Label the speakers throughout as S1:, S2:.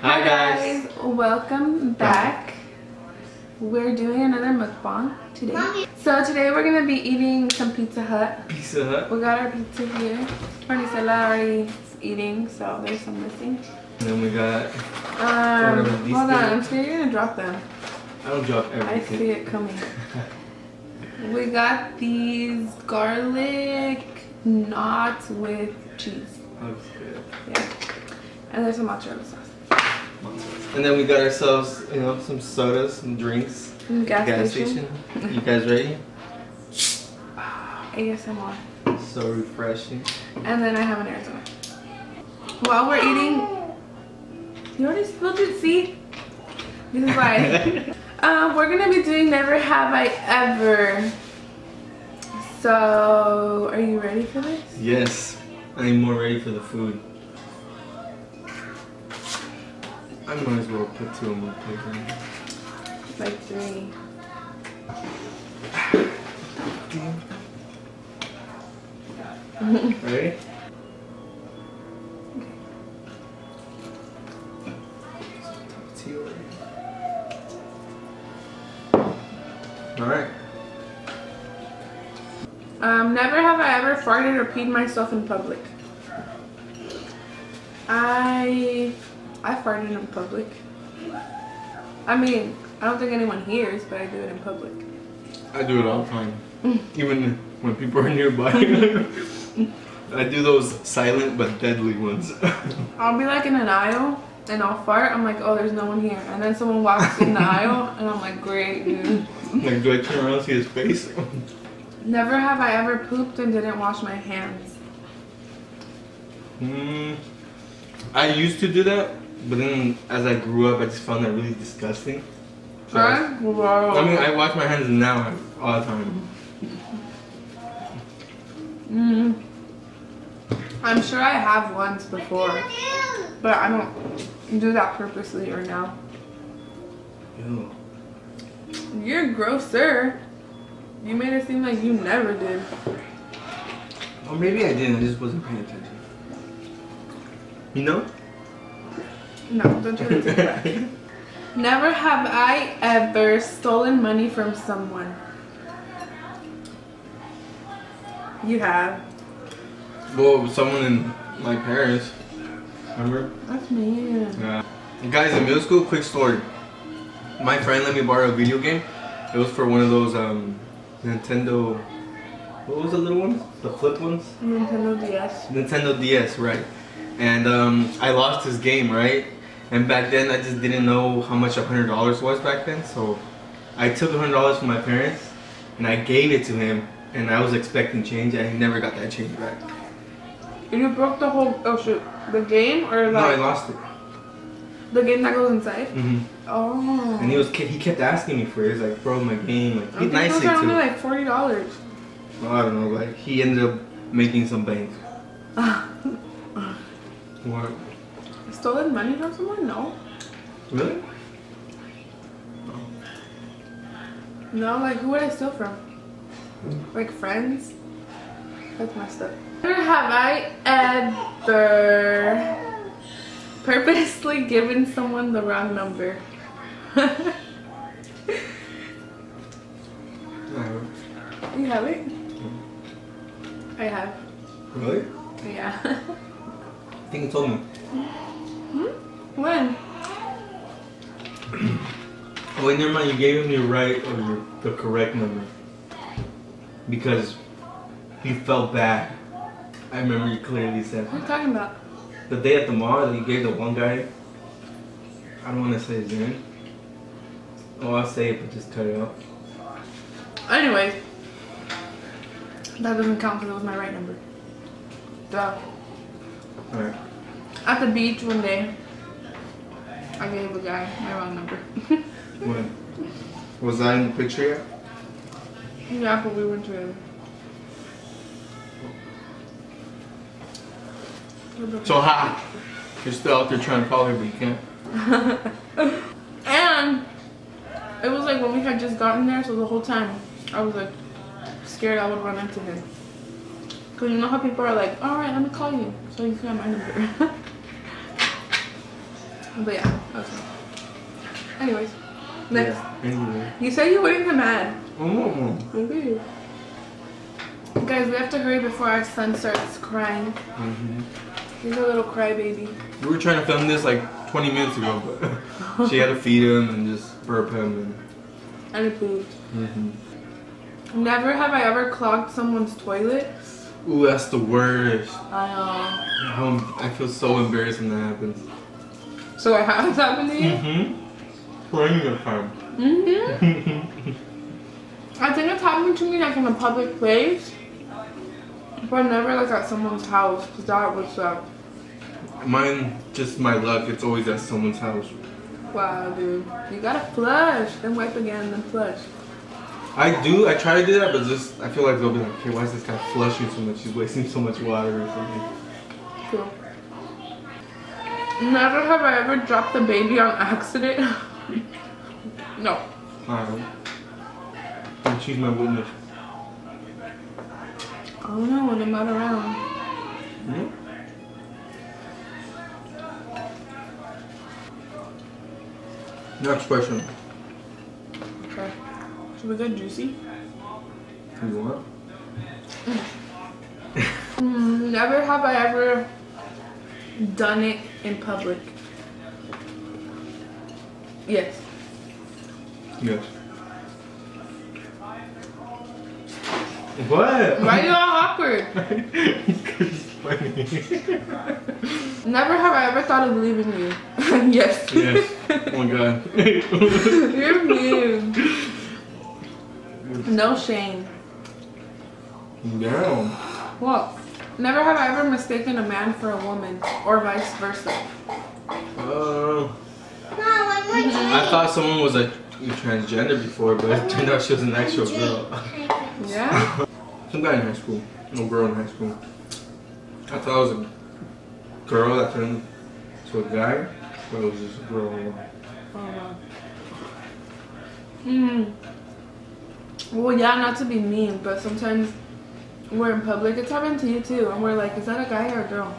S1: Hi guys,
S2: welcome back. We're doing another mukbang today. Mommy. So today we're gonna be eating some Pizza Hut.
S1: Pizza Hut.
S2: We got our pizza here. Maricela already is eating, so there's some missing.
S1: And then we got.
S2: Hold on, I'm scared you're gonna drop them.
S1: I don't drop everything.
S2: I see it coming. We got these garlic knots with cheese.
S1: Looks good.
S2: Yeah. And there's some mozzarella sauce.
S1: And then we got ourselves, some sodas, some drinks.
S2: Gas station.
S1: You guys ready?
S2: ASMR.
S1: So refreshing.
S2: And then I have an Arizona. While we're eating, you already spilled it. See, this is why. We're gonna be doing Never Have I Ever. So, are you ready for this?
S1: Yes, I'm more ready for the food. I might as well put two in my plate.
S2: Like 3.
S1: Ready? Alright.
S2: Never have I ever farted or peed myself in public. I farted in public. I mean, I don't think anyone hears, but I do it in public. I
S1: do it all the time. Even when people are nearby. I do those silent but deadly ones.
S2: I'll be like in an aisle and I'll fart. I'm like, oh, there's no one here. And then someone walks in the aisle and I'm like, great, dude.
S1: Like, do I turn around and see his face?
S2: Never have I ever pooped and didn't wash my hands.
S1: I used to do that, but then as I grew up, I just found that really disgusting. So I mean, I wash my hands now all the time.
S2: I'm sure I have once before, but I don't do that purposely or now.
S1: Ew.
S2: You're grosser. You made it seem like you never did.
S1: Or maybe I didn't, I just wasn't paying attention. You know?
S2: No, don't try to take it back. Never have I ever stolen money from someone. You have.
S1: Well, someone in my parents. Remember?
S2: That's me.
S1: Yeah. Guys, in middle school, quick story. My friend let me borrow a video game. It was for one of those Nintendo. What was the little ones? The flip ones?
S2: Nintendo DS.
S1: Nintendo DS, right. And I lost his game, right? And back then I just didn't know how much $100 was back then. So I took $100 from my parents and I gave it to him. And I was expecting change and he never got that change back.
S2: You broke the whole, oh shoot, the game or like?
S1: No, I lost it.
S2: The game that goes inside?
S1: Mm-hmm.
S2: Oh.
S1: And he kept asking me for it. He's like, bro, my game. Like, he nicely
S2: too.
S1: Only
S2: like $40.
S1: Well, I don't know. Like, he ended up making some bank. What?
S2: Stolen money from someone? No.
S1: Really?
S2: No, like who would I steal from? Like friends? That's messed up. Never have I ever purposely given someone the wrong number. You have it? I have.
S1: Really?
S2: Yeah.
S1: I think you told me.
S2: When?
S1: Oh wait, never mind. You gave him your right or the correct number because you felt bad. I remember you clearly said.
S2: What are you talking about?
S1: The day at the mall that you gave the one guy. I don't want to say his name. Oh, I'll say it, but just cut it out.
S2: Anyways, that doesn't count because it was my right number. Duh.
S1: Alright.
S2: At the beach one day, I gave a guy my wrong number.
S1: When? Was that in the picture yet?
S2: Yeah, but we weren't together.
S1: So ha! You're still out there trying to call her, but you can't.
S2: And it was like when we had just gotten there, so the whole time I was like scared I would run into him. Cause you know how people are like, alright, let me call you so you can have my number. But yeah, that's fine. Anyways, next.
S1: Yeah, anyway.
S2: You said you wouldn't get mad.
S1: Okay.
S2: Guys, we have to hurry before our son starts crying. He's a little crybaby.
S1: We were trying to film this like 20 minutes ago, but she had to feed him and just burp him.
S2: And it pooped. Never have I ever clogged someone's toilet.
S1: Ooh, that's the worst.
S2: I know.
S1: I feel so embarrassed when that happens.
S2: So it has happened to you?
S1: Plenty of time.
S2: I think it's happened to me like in a public place, but never like at someone's house, because that was
S1: Mine, just my luck, it's always at someone's house.
S2: wow, dude. You gotta flush, then wipe again, then flush.
S1: I try to do that, but just, I feel like they'll be like, okay, why is this guy flushing so much? He's wasting so much water or something.
S2: Cool. Never have I ever dropped a baby on accident. No.
S1: Alright. And she's my witness.
S2: I don't know when I'm not around.
S1: Next question.
S2: Okay. Should we get juicy?
S1: You want?
S2: Never have I ever done it in public. Yes.
S1: Yes. What?
S2: Why are you all awkward?
S1: It's funny.
S2: Never have I ever thought of leaving you. Yes.
S1: Yes. Oh my god.
S2: You're mean. No shame.
S1: Damn.
S2: What? Never have I ever mistaken a man for a woman, or vice versa.
S1: I thought someone was a transgender before, but it turned out she was an actual girl.
S2: Yeah?
S1: Some guy in high school. No girl in high school. I thought it was a girl that turned to a guy, but it was just a girl.
S2: Oh wow. Well, yeah, not to be mean, but sometimes we're in public. It's happened to you too, and we're like, is that a guy or a girl?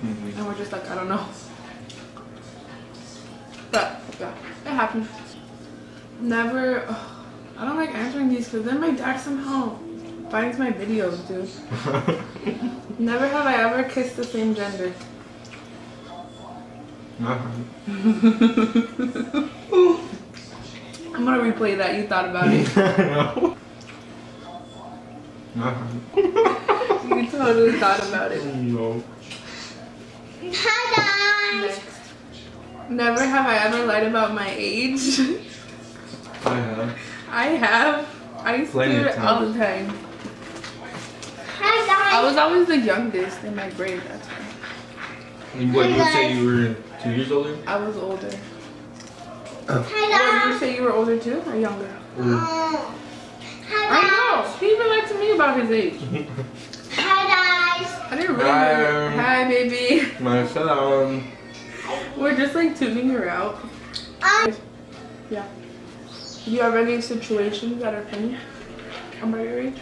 S2: And we're just like, I don't know. But yeah, it happens. Never. Oh, I don't like answering these because then my dad somehow finds my videos, dude. Never have I ever kissed the same gender. I'm gonna replay that. You thought about it. You totally thought about it.
S1: No.
S2: Next. Never have I ever lied about my age.
S1: I have.
S2: I have. I used to do it all the time. I was always the youngest in my grade. That's why.
S1: And what, you would say you were 2 years older?
S2: I was older. What, you say you were older too or younger? I know. He even lied to me about his age.
S3: Hi guys.
S2: I didn't really know. Hi baby.
S1: My salam.
S2: We're just like tuning her out. Yeah. Do you have any situations that are funny about your age?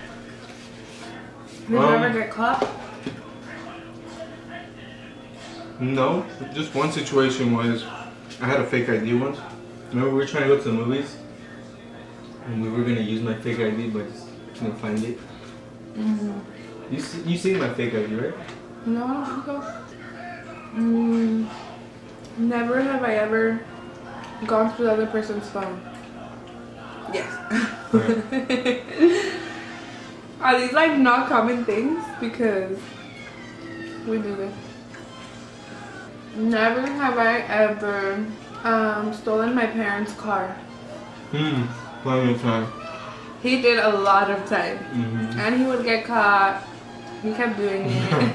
S2: Did you ever get caught?
S1: No. Just one situation was I had a fake ID once. Remember we were trying to go to the movies? And we were going to use my fake ID but just couldn't find it. You seen my fake ID, right?
S2: No, I don't think so. Never have I ever gone through the other person's phone. Yes. Are these like not common things? Because we do this. Never have I ever stolen my parents' car.
S1: Plenty of time.
S2: He did a lot of time. And he would get caught. He kept doing it.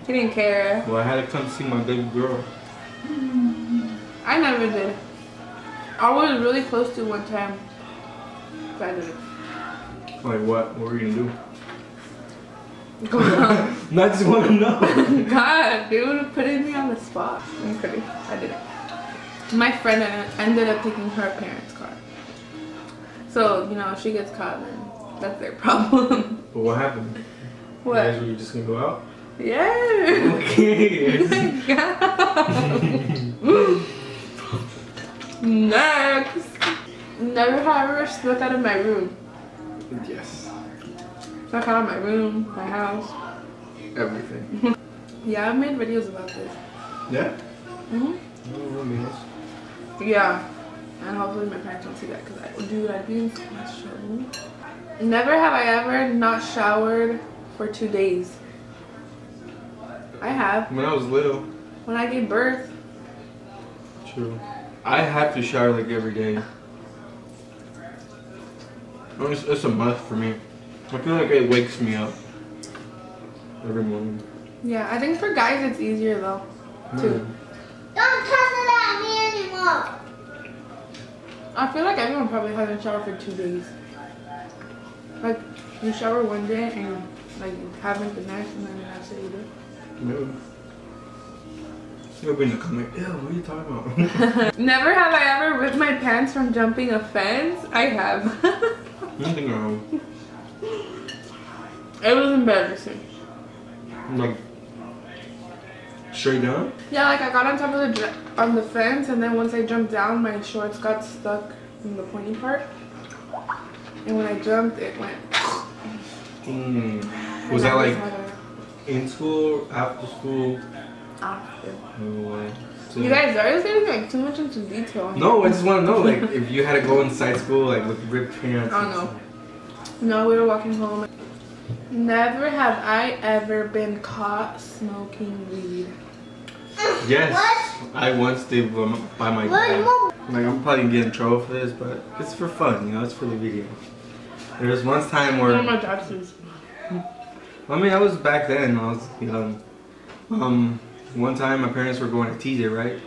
S2: He didn't care.
S1: Well, I had to come see my baby girl.
S2: I never did. I was really close to one time. But I didn't.
S1: Like what? What were you gonna do?
S2: Go on.
S1: I just want to know.
S2: God, dude, putting me on the spot. Okay, I didn't. My friend ended up taking her parents' car. So, you know, if she gets caught, then that's their problem.
S1: But what happened?
S2: What?
S1: You guys were just gonna go out?
S2: Yeah.
S1: Okay.
S2: God. Next. Never have I ever snuck out of my room.
S1: Yes.
S2: Snuck out of my room, my house.
S1: Everything.
S2: Yeah, I've made videos about this.
S1: Yeah?
S2: Mhm.
S1: Oh,
S2: Yeah. And hopefully my parents don't see that because I'd be in so much trouble. Never have I ever not showered for 2 days. I have.
S1: when I was little.
S2: When I gave birth.
S1: True. I have to shower like every day. It's a must for me. I feel like it wakes me up every morning.
S2: Yeah, I think for guys it's easier though, too.
S3: Don't touch it at me anymore.
S2: I feel like everyone probably hasn't showered for 2 days. Like, you shower one day and like you haven't the next and then the next day you do.
S1: Maybe. You'll be in the comment, ew, what are you talking about?
S2: Never have I ever ripped my pants from jumping a fence. I have.
S1: Nothing wrong.
S2: It was embarrassing.
S1: Like, straight down?
S2: Yeah, like I got on top of the fence and then once I jumped down, my shorts got stuck in the pointy part. And when I jumped, it went.
S1: Was that like in school, after school?
S2: After.
S1: So
S2: You guys are just getting like too much into detail here.
S1: no, I just want to know, like, if you had to go inside school, like, with ripped pants.
S2: I don't know. No, we were walking home. Never have I ever been caught smoking weed.
S1: Yes,
S3: What?
S1: I once did by my dad. Like, I'm probably gonna get in trouble for this, but it's for fun, you know, it's for the video. There was one time where,
S2: My dad says.
S1: I mean, I was back then, I was young. One time my parents were going to TJ, right?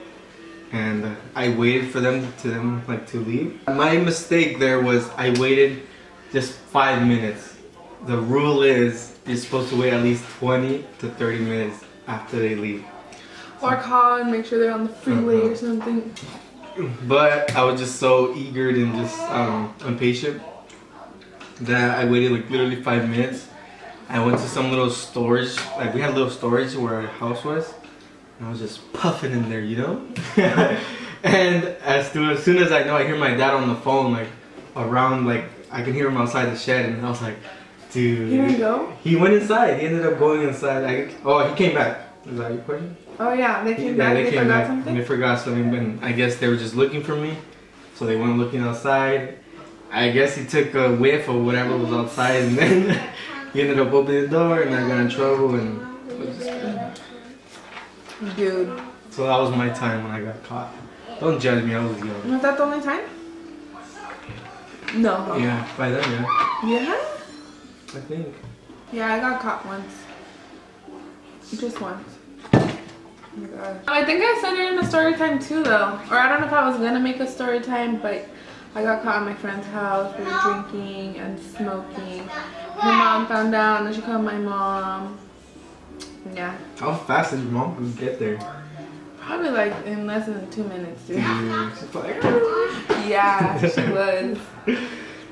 S1: And I waited for them to leave. My mistake there was I waited just 5 minutes. The rule is you're supposed to wait at least 20 to 30 minutes after they leave.
S2: Or call and make sure they're on the freeway or something.
S1: But I was just so eager and just impatient that I waited like literally 5 minutes. I went to some little storage, like we had a little storage where our house was. And I was just puffing in there, you know? And as soon as I know, I hear my dad on the phone, like around, like I can hear him outside the shed, and I was like, dude.
S2: He didn't go?
S1: He went inside. He ended up going inside. Oh, he came back. Is that your question?
S2: Oh yeah, they came
S1: Yeah,
S2: back.
S1: they came
S2: forgot
S1: back.
S2: something.
S1: They forgot something, but I guess they were just looking for me, so they went looking outside. I guess he took a whiff of whatever was outside, and then he ended up opening the door, and I got in trouble, and it was just crazy.
S2: Dude.
S1: So that was my time when I got caught. Don't judge me, I was young.
S2: Was that the only time? No. Huh?
S1: Yeah, by then, yeah.
S2: Yeah?
S1: I think.
S2: Yeah, I got caught once. Just once. Oh my god. I think I said it in a story time too though. Or I don't know if I was gonna make a story time, but I got caught at my friend's house. We were drinking and smoking. My mom found out and then she called my mom. Yeah.
S1: How fast did your mom get there?
S2: Probably like in less than 2 minutes, dude.
S1: She's like,
S2: Yeah, she was.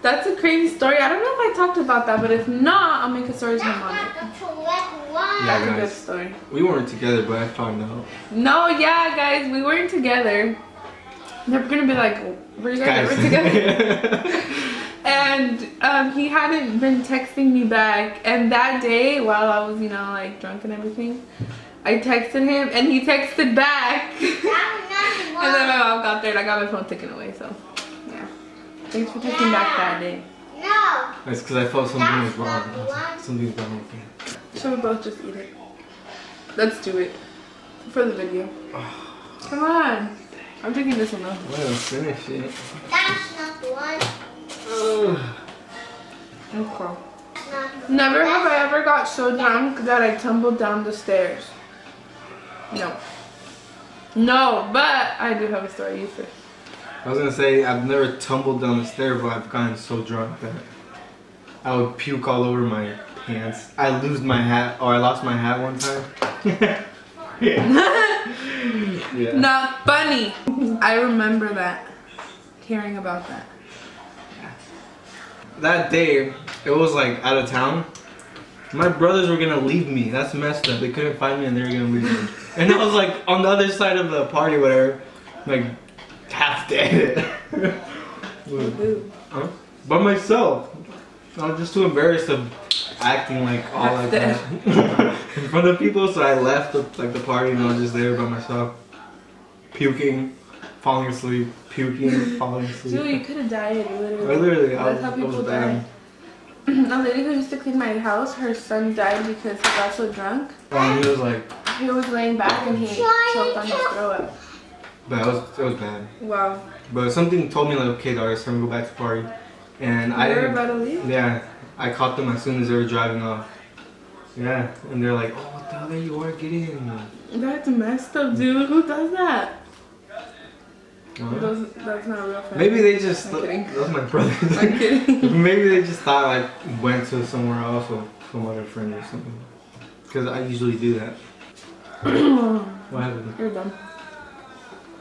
S2: That's a crazy story. I don't know if I talked about that, but if not, I'll make a story time on it.
S1: yeah,
S2: That's a good
S1: guys.
S2: story.
S1: We weren't together, but I found out.
S2: No, yeah, guys, we weren't together. They're gonna be like, were you guys ever together? And he hadn't been texting me back. And that day, while I was, you know, like drunk and everything, I texted him and he texted back. And then my mom got there and I got my phone taken away. So, yeah. Thanks for texting back that day.
S3: No.
S1: That's because I felt something was wrong. Something's wrong with me.
S2: Should we both just eat it? Let's do it. For the video. Come on. I'm drinking this one though.
S1: Well, finish it.
S3: That's not the one.
S2: Okay. Never have I ever got so drunk that I tumbled down the stairs. No. No, but I do have a story. You first.
S1: I was gonna say I've never tumbled down the stairs, but I've gotten so drunk that I would puke all over my pants. I lost my hat one time. Yeah.
S2: Not funny. I remember that. Hearing about that.
S1: That day, it was like out of town. My brothers were gonna leave me. That's messed up. They couldn't find me and they were gonna leave me. And I was like on the other side of the party, whatever, like half laughed at it. Huh? By myself. I was just too embarrassed of acting like all like that in front of people, so I left the party and I was just there by myself, puking, falling asleep, puking, falling asleep.
S2: Dude, you could have died, literally.
S1: That's
S2: how people die. A lady who used to clean my house, her son died because he got so drunk.
S1: And he was like,
S2: he was laying back and he choked on his throat.
S1: But it was bad.
S2: Wow.
S1: But something told me like, okay, Darius, time to go back to the party. And
S2: you were about to leave?
S1: Yeah, I caught them as soon as they were driving off. Yeah, and they're like, oh, what the hell are you are getting?
S2: That's messed up, dude. Who does that?
S1: What?
S2: That's not a real friend.
S1: Maybe they just.
S2: I'm kidding.
S1: That was my brother.
S2: I'm kidding.
S1: Maybe they just thought I went to somewhere else or some other friend or something. Because I usually do that. What happened?
S2: You're dumb.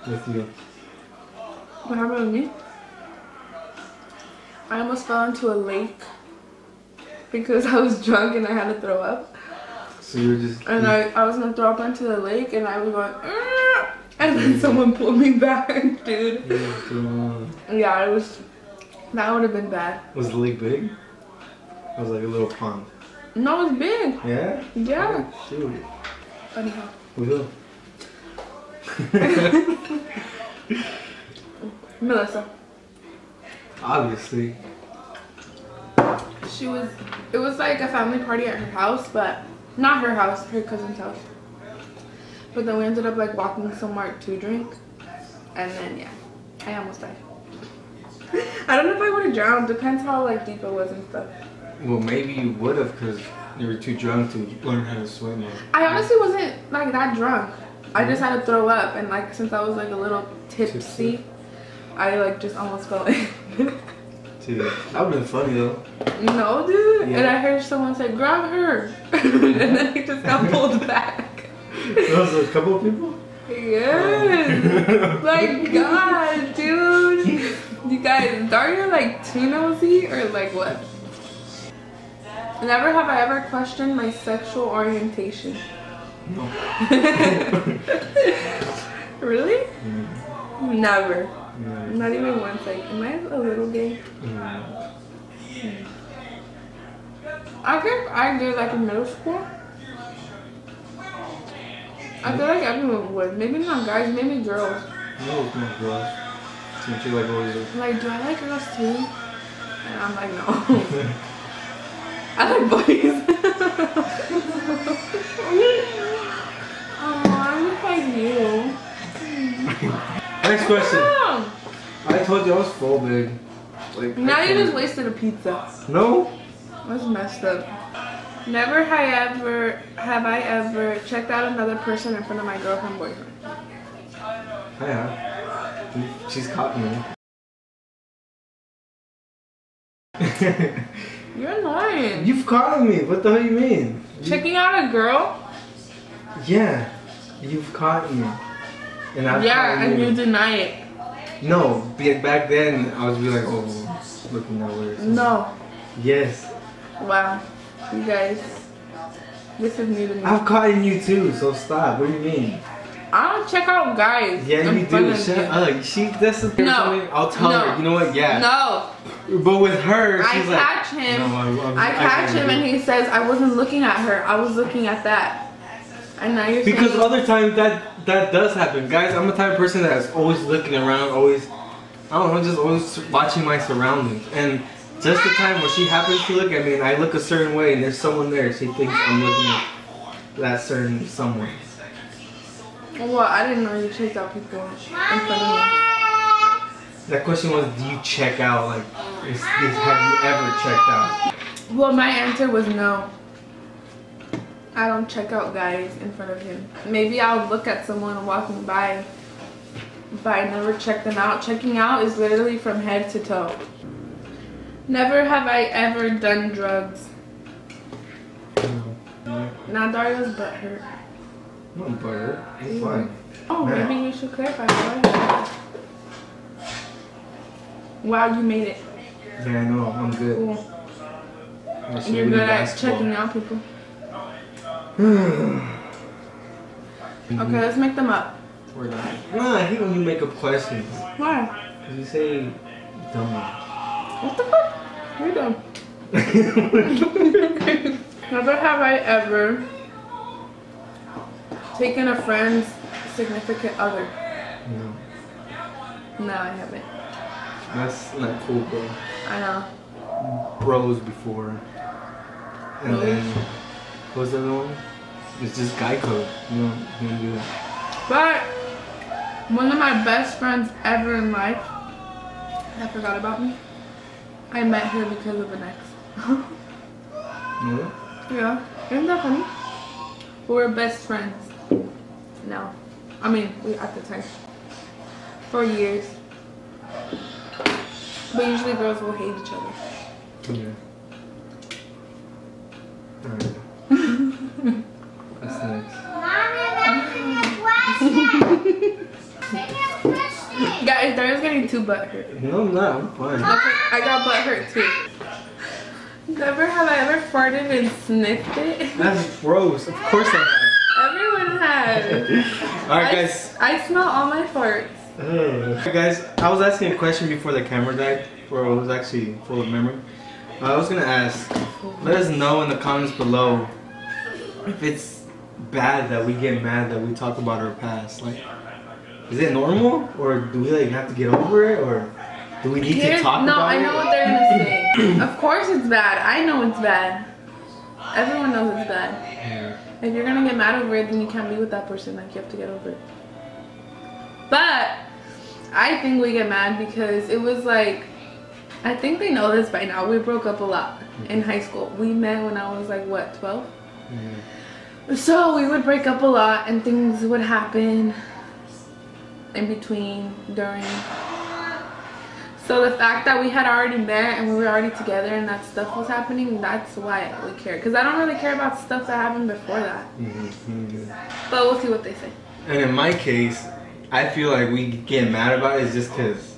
S1: With you.
S2: What happened with me? I almost fell into a lake because I was drunk and I had to throw up.
S1: So you were just.
S2: And I was gonna throw up into the lake and I was going, and then someone pulled me back, dude. Yeah, it was. That would have been bad.
S1: Was the lake big? It was like a little pond.
S2: No, it was big.
S1: Yeah?
S2: Yeah.
S1: Oh, shoot.
S2: Anyhow.
S1: Who?
S2: Melissa.
S1: Obviously.
S2: It was like a family party at her house, but not her house, her cousin's house. But then we ended up like walking somewhere to drink. And then yeah, I almost died. I don't know if I would have drowned, depends how like deep it was and stuff.
S1: Well, maybe you would have because you were too drunk to learn how to swim.
S2: I honestly wasn't like that drunk. I just had to throw up, and like since I was like a little tipsy. I like just almost fell in.
S1: Dude, that would have been funny though.
S2: No, dude.
S1: Yeah.
S2: And I heard someone say, grab her. And then he just got pulled back.
S1: There was a couple of people?
S2: Yes. Like, God, dude. You guys, Daria like too nosy or like what? Never have I ever questioned my sexual orientation.
S1: No.
S2: Really?
S1: Mm.
S2: Never.
S1: Yeah.
S2: Not even once. Like, am I a little gay? I guess I did like in middle school. I feel like everyone would. Maybe not guys, maybe girls.
S1: No, it's not girls. Since you like always.
S2: Like, do I like girls too? And I'm like, no. I like boys. Oh, I'm just like you.
S1: Next question.
S2: Oh.
S1: I told you I was full, big. Like,
S2: Now you just wasted a pizza.
S1: No.
S2: That's messed up. Never have I ever checked out another person in front of my girlfriend boyfriend.
S1: Yeah. She's caught me.
S2: You're annoying.
S1: You've caught me. What the hell you mean?
S2: Checking out a girl?
S1: Yeah. You've caught me. And I've
S2: Yeah,
S1: caught
S2: and you deny it.
S1: No, back then I was like, oh, looking that way.
S2: No.
S1: Yes.
S2: Wow. You guys, this is new to me.
S1: I've caught you too, so stop. What do you mean?
S2: I don't check out guys.
S1: Yeah,
S2: in
S1: you
S2: front
S1: do.
S2: of
S1: Shut
S2: you.
S1: up. That's the thing.
S2: No.
S1: I'll tell her. You know what? Yeah.
S2: No.
S1: But with her, she's like.
S2: I catch him.
S1: No,
S2: I catch him and he says, I wasn't looking at her. I was looking at that. And now you're
S1: because
S2: saying.
S1: other times that does happen. Guys, I'm the type of person that's always looking around, always, I don't know, just always watching my surroundings. And just the time when she happens to look at me and I look a certain way and there's someone there, she thinks I'm looking at that certain someone.
S2: Well, I didn't know you checked out people in front of me.
S1: That question was, do you check out? Like, have you ever checked out?
S2: Well, my answer was no. I don't check out guys in front of him. Maybe I'll look at someone walking by, but I never check them out. Checking out is literally from head to toe. Never have I ever done drugs.
S1: No.
S2: Now Dario's butt hurt.
S1: No, but it's fine.
S2: Oh,
S1: Man.
S2: maybe you should clarify. Why? Wow, you made it.
S1: Yeah, I know. I'm good.
S2: Cool.
S1: That's
S2: You're
S1: really
S2: good at
S1: basketball.
S2: checking out people. Okay, let's make them up.
S1: Or not. Nah, I hate when you make up questions.
S2: Why?
S1: Cause you say dumb.
S2: What the fuck? You're dumb. Never have I ever taken a friend's significant other.
S1: No.
S2: No, I haven't.
S1: That's not cool, bro.
S2: I know.
S1: Bros before. And then, what's the other one? It's just guy code. You don't do that.
S2: But one of my best friends ever in life that forgot about me. I met her because of an ex.
S1: Really?
S2: Yeah. Isn't that funny? We were best friends. No. I mean, we at the time. For years. But usually girls will hate each other.
S1: Yeah. Alright. That's next.
S3: Mommy, that's your question.
S2: Guys, Daria's getting too butthurt.
S1: No, I'm not. I'm fine.
S2: Okay, I got butthurt too. Never have I ever farted and sniffed it.
S1: That's gross. Of course I
S2: Everyone has.
S1: have. Alright, guys.
S2: I smell all my farts.
S1: Alright, guys, I was asking a question before the camera died, or it was actually full of memory. I was gonna ask, let us know in the comments below if it's bad that we get mad that we talk about our past. Like, is it normal, or do we like have to get over it, or do we need to talk
S2: no,
S1: about it?
S2: I know what they're gonna say. Of course it's bad. I know it's bad. Everyone knows it's bad.
S1: Yeah.
S2: If you're gonna get mad over it, then you can't be with that person. Like, you have to get over it. But I think we get mad because it was like, I think they know this by now. We broke up a lot in high school. We met when I was like, what, 12?
S1: Yeah.
S2: So we would break up a lot and things would happen in between, during. So the fact that we had already met and we were already together and that stuff was happening, that's why we care. Because I don't really care about stuff that happened before that. But we'll see what they say.
S1: And in my case, I feel like we get mad about it just because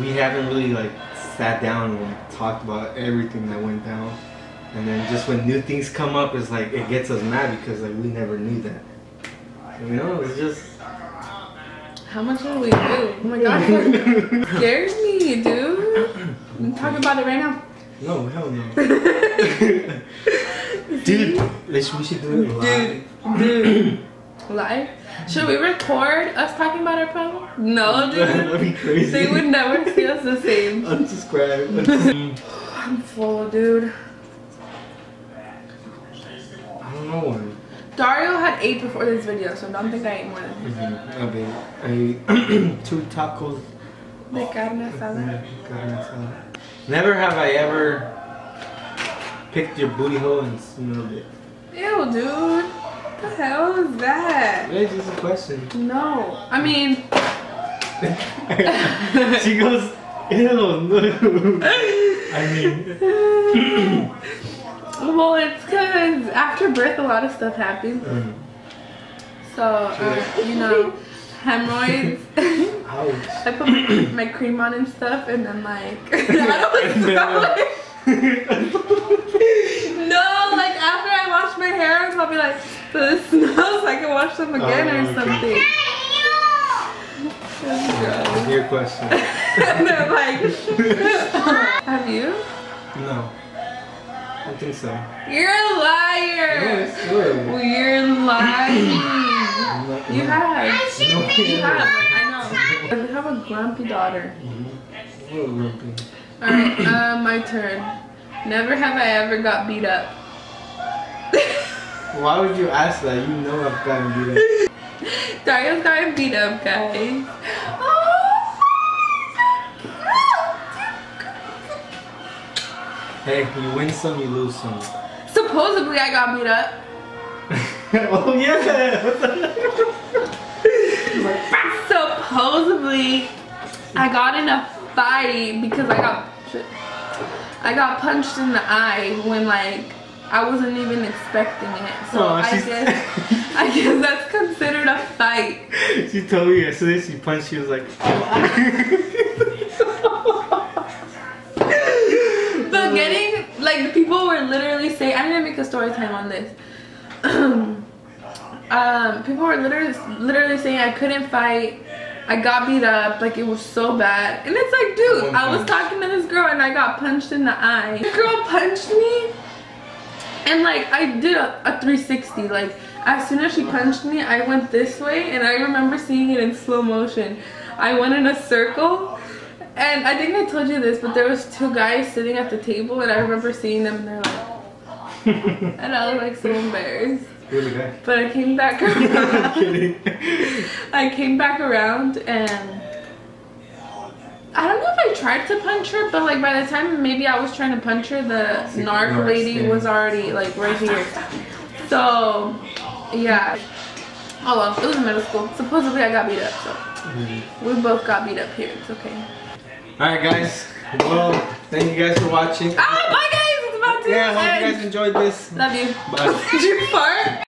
S1: we haven't really like sat down and talked about everything that went down. And then just when new things come up, it's like it gets us mad because like we never knew that. You know, it's just.
S2: How much will we do? Oh my god, it scares me, dude. I'm talking about it right now.
S1: No, hell no. Dude, we should do it live.
S2: Dude. Live? Should we record us talking about our problem? No, dude.
S1: That'd be crazy.
S2: They would never see us the same.
S1: Unsubscribe.
S2: I'm full, dude.
S1: I don't know one.
S2: Dario had 8 before this video, so don't think I ate more than him.
S1: I ate 2 tacos.
S2: De carne asada.
S1: Never have I ever picked your booty hole and smelled it.
S2: Ew, dude. What the hell is that?
S1: It's just a question.
S2: No. I mean...
S1: She goes, ew, no. I mean...
S2: Well, it's because after birth, a lot of stuff happens. So, you know, hemorrhoids.
S1: Ouch.
S2: I put my cream on and stuff, and then like, I don't smell it. No, like after I wash my hair, I'll be like, so this smells like I can wash them again or something.
S1: Your question.
S2: And they're like, have you?
S1: No. I don't think so.
S2: You're a liar.
S1: No, I swear.
S2: Well, you're lying. You have.
S1: No,
S2: You have. I know. We have a grumpy daughter.
S1: Real grumpy.
S2: Alright, my turn. Never have I ever got beat up.
S1: Why would you ask that? You know I've gotten beat up.
S2: Dario's gotten beat up, guys.
S1: Hey, you win some, you lose some.
S2: Supposedly I got beat up.
S1: Oh yeah!
S2: Supposedly I got in a fight because I got punched in the eye when like I wasn't even expecting it. So I guess that's considered a fight.
S1: She told me as soon as she punched, she was like,
S2: But getting, like, people were literally saying, I didn't make a story time on this. people were literally saying I couldn't fight. I got beat up, like it was so bad. And it's like, dude, I was talking to this girl and I got punched in the eye. The girl punched me and like I did a 360. Like as soon as she punched me, I went this way and I remember seeing it in slow motion. I went in a circle and I think I told you this, but there was 2 guys sitting at the table and I remember seeing them and they're like, and I was like so embarrassed.
S1: Really good.
S2: But I came back around. Kidding. I came back around and I don't know if I tried to punch her, but like by the time maybe I was trying to punch her, the narc lady was already like right here. So yeah. Oh well, it was middle school. Supposedly I got beat up, so we both got beat up here. It's okay.
S1: Alright guys. Well, thank you guys for watching.
S2: Ah, bye guys! It's about to end.
S1: I hope you guys enjoyed this.
S2: Love you.
S1: Bye.
S2: Did you fart?